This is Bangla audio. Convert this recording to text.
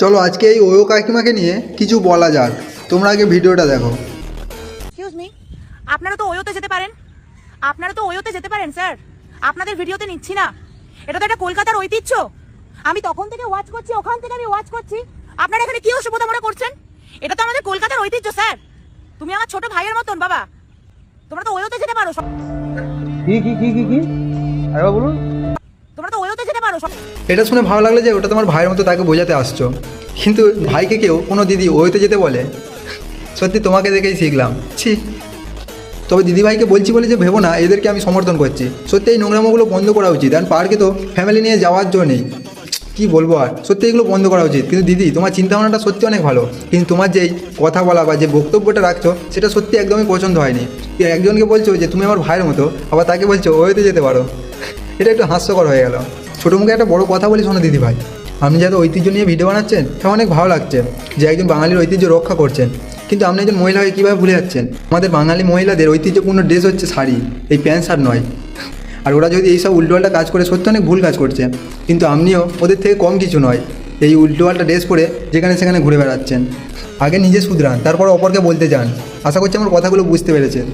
চলো আজকে এই ওয়ো কাকিমাকে নিয়ে কিছু বলা যাক। তোমরা আগে ভিডিওটা দেখো। এক্সকিউজ মি, আপনারা তো ওয়োতে যেতে পারেন স্যার। আপনাদের ভিডিওতে নিচ্ছি না, এটা তো একটা কলকাতার ঐতিহ্য। আমি তখন থেকে ওয়াচ করছি, ওখান থেকে আমি ওয়াচ করছি। আপনারা এখানে কি অসুবিধা মনে করছেন? এটা তো আমাদের কলকাতার ঐতিহ্য স্যার। তুমি আমার ছোট ভাইয়ের মতন বাবা, তোমরা তো ওয়োতে যেতে পারো। কি আরে বলুন। তোমরা তো ওয়োতে যেতে পারো। এটা শুনে ভালো লাগলো যে ওটা তোমার ভাইয়ের মতো তাকে বোঝাতে আসছো, কিন্তু ভাইকে কেউ কোনো দিদি ওয়োতে যেতে বলে? সত্যি তোমাকে দেখেই শিখলাম, ছি। তবে দিদিভাইকে বলছি বলে যে ভেবো না এদেরকে আমি সমর্থন করছি। সত্যি এই নোংরামোগুলো বন্ধ করা উচিত। আর পার্কে তো ফ্যামিলি নিয়ে যাওয়ার জন্য নেই, কী বলবো আর। সত্যি এগুলো বন্ধ করা উচিত। কিন্তু দিদি, তোমার চিন্তাভাবনাটা সত্যি অনেক ভালো, কিন্তু তোমার যেই কথা বলা বা যে বক্তব্যটা রাখছো সেটা সত্যি একদমই পছন্দ হয়নি। একজনকে বলছো যে তুমি আমার ভাইয়ের মতো, আবার তাকে বলছো ওয়েতে যেতে পারো। এটা একটু হাস্যকর হয়ে গেল। ছোটো মুখে একটা বড় কথা বলি শোনো দিদিভাই, আপনি যাতে ঐতিহ্য নিয়ে ভিডিও বানাচ্ছেন তা অনেক ভালো লাগছে যে একজন বাঙালির ঐতিহ্য রক্ষা করছেন, কিন্তু আপনি একজন মহিলা হয়ে কীভাবে ভুলে যাচ্ছেন? আমাদের বাঙালি মহিলাদের ঐতিহ্যপূর্ণ ড্রেস হচ্ছে শাড়ি, এই প্যান্ট শার্ট নয়। আর ওরা যদি এইসব উল্টোপাল্টা কাজ করে সত্যি অনেক ভুল কাজ করছে, কিন্তু আপনিও ওদের থেকে কম কিছু নয়। এই উল্টোপাল্টা ড্রেস পরে যেখানে সেখানে ঘুরে বেড়াচ্ছেন। আগে নিজে শুধরান, তারপর অপরকে বলতে যান। আশা করছি আমার কথাগুলো বুঝতে পেরেছেন।